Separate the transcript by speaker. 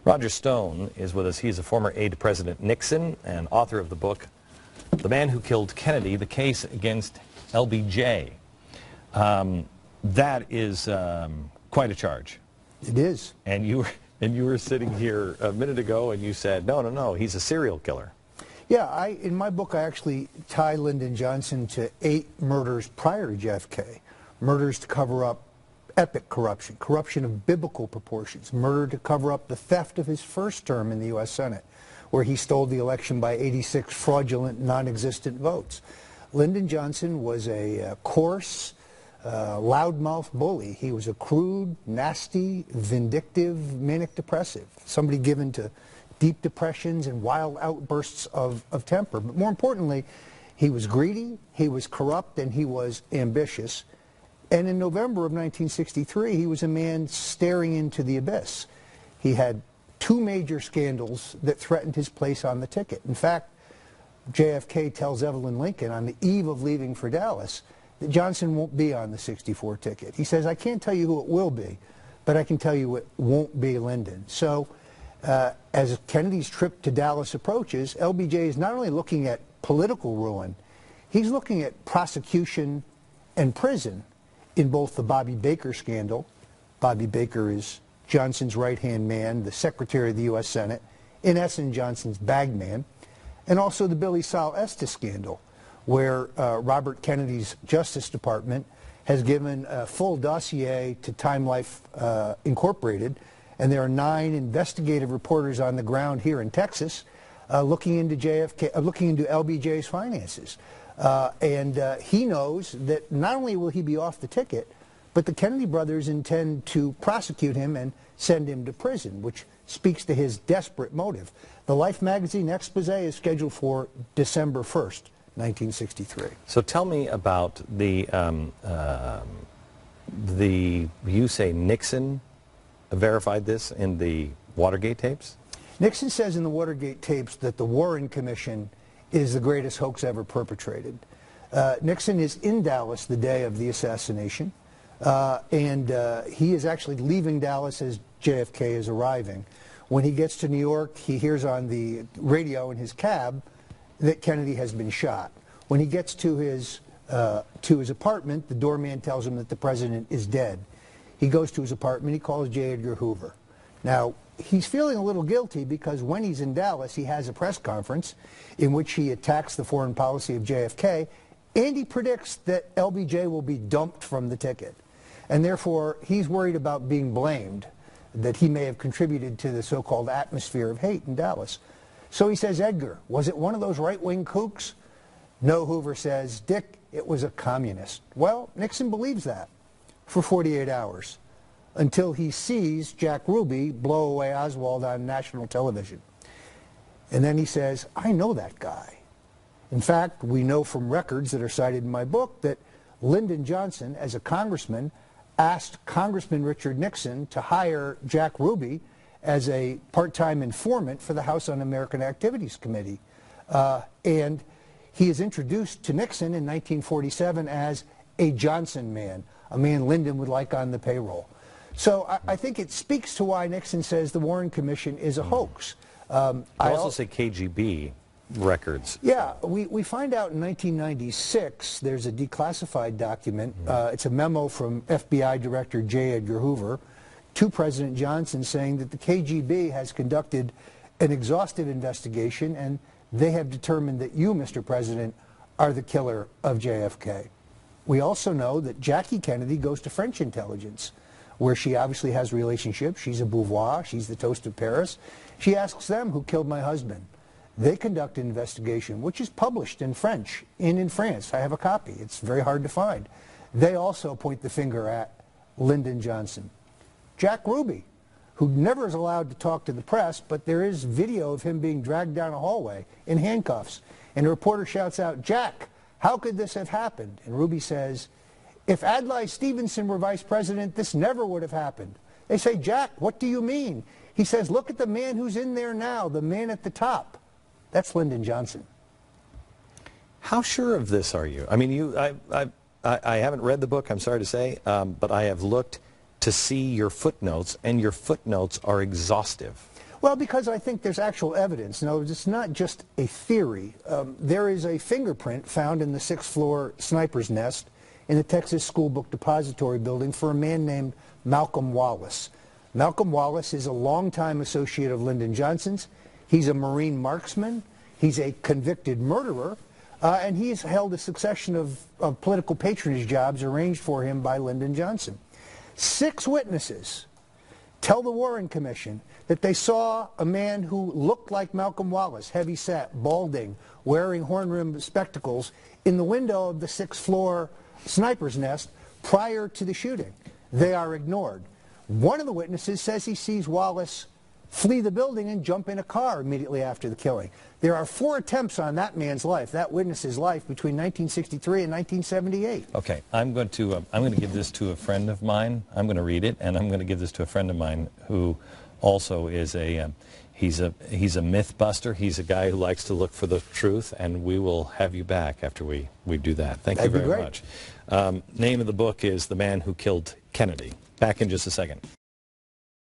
Speaker 1: Roger Stone is with us. He's a former aide to President Nixon and author of the book, The Man Who Killed Kennedy, The Case Against LBJ. That is quite a charge.
Speaker 2: It is.
Speaker 1: And you were sitting here a minute ago and you said, no, he's a serial killer.
Speaker 2: Yeah, in my book I actually tie Lyndon Johnson to 8 murders prior to JFK. Murders to cover up epic corruption, corruption of biblical proportions, murder to cover up the theft of his first term in the U.S. Senate, where he stole the election by 86 fraudulent, non-existent votes. Lyndon Johnson was a coarse, loudmouth bully. He was a crude, nasty, vindictive, manic depressive, somebody given to deep depressions and wild outbursts of temper. But more importantly, he was greedy, he was corrupt, and he was ambitious. And in November of 1963, he was a man staring into the abyss. He had 2 major scandals that threatened his place on the ticket. In fact, JFK tells Evelyn Lincoln on the eve of leaving for Dallas that Johnson won't be on the 64 ticket. He says, I can't tell you who it will be, but I can tell you it won't be Lyndon. So as Kennedy's trip to Dallas approaches, LBJ is not only looking at political ruin, he's looking at prosecution and prison in both the Bobby Baker scandal. Bobby Baker is Johnson's right-hand man, the Secretary of the U.S. Senate, in essence Johnson's bagman, and also the Billy Sol Estes scandal, where Robert Kennedy's Justice Department has given a full dossier to Time Life Incorporated, and there are 9 investigative reporters on the ground here in Texas looking into LBJ's finances. He knows that not only will he be off the ticket, but the Kennedy brothers intend to prosecute him and send him to prison, which speaks to his desperate motive. The Life magazine expose is scheduled for December 1st, 1963.
Speaker 1: So tell me about you say Nixon verified this in the Watergate tapes?
Speaker 2: Nixon says in the Watergate tapes that the Warren Commission is the greatest hoax ever perpetrated. Nixon is in Dallas the day of the assassination, and he is actually leaving Dallas as JFK is arriving. When he gets to New York, he hears on the radio in his cab that Kennedy has been shot. When he gets to his apartment, the doorman tells him that the president is dead. He goes to his apartment, he calls J. Edgar Hoover. Now, he's feeling a little guilty because when he's in Dallas, he has a press conference in which he attacks the foreign policy of JFK, and he predicts that LBJ will be dumped from the ticket. And therefore, he's worried about being blamed, that he may have contributed to the so-called atmosphere of hate in Dallas. So he says, Edgar, was it one of those right-wing kooks? No, Hoover says, Dick, it was a communist. Well, Nixon believes that for 48 hours. Until he sees Jack Ruby blow away Oswald on national television. And then he says, I know that guy. In fact, we know from records that are cited in my book that Lyndon Johnson, as a congressman, asked Congressman Richard Nixon to hire Jack Ruby as a part-time informant for the House Un-American Activities Committee. And he is introduced to Nixon in 1947 as a Johnson man, a man Lyndon would like on the payroll. So I think it speaks to why Nixon says the Warren Commission is a hoax.
Speaker 1: I also say KGB records.
Speaker 2: Yeah, we find out in 1996 there's a declassified document. It's a memo from FBI Director J. Edgar Hoover to President Johnson saying that the KGB has conducted an exhaustive investigation and they have determined that you, Mr. President, are the killer of JFK. We also know that Jackie Kennedy goes to French intelligence, where she obviously has relationships. She's a Beauvoir, she's the toast of Paris. She asks them who killed my husband. They conduct an investigation, which is published in French, in France. I have a copy. It's very hard to find. They also point the finger at Lyndon Johnson. Jack Ruby, who never is allowed to talk to the press, but there is video of him being dragged down a hallway in handcuffs. And a reporter shouts out, Jack, how could this have happened? And Ruby says, if Adlai Stevenson were vice president, this never would have happened. They say, Jack, what do you mean? He says, look at the man who's in there now, the man at the top. That's Lyndon Johnson.
Speaker 1: How sure of this are you? I mean, I haven't read the book, I'm sorry to say, but I have looked to see your footnotes, and your footnotes are exhaustive.
Speaker 2: Well, because I think there's actual evidence. No, it's not just a theory. There is a fingerprint found in the 6th floor sniper's nest in the Texas School Book Depository building for a man named Malcolm Wallace. Malcolm Wallace is a longtime associate of Lyndon Johnson's. He's a Marine marksman. He's a convicted murderer. And he's held a succession of political patronage jobs arranged for him by Lyndon Johnson. 6 witnesses tell the Warren Commission that they saw a man who looked like Malcolm Wallace, heavy-set, balding, wearing horn-rimmed spectacles, in the window of the 6th floor sniper's nest prior to the shooting. They are ignored. One of the witnesses says he sees Wallace flee the building and jump in a car immediately after the killing. There are 4 attempts on that man's life, that witness's life, between 1963 and 1978.
Speaker 1: Okay, I'm going to give this to a friend of mine. I'm going to read it, and I'm going to give this to a friend of mine who also is he's a myth buster. He's a guy who likes to look for the truth, and we will have you back after we do that. Thank you very much. Name of the book is The Man Who Killed Kennedy. Back in just a second.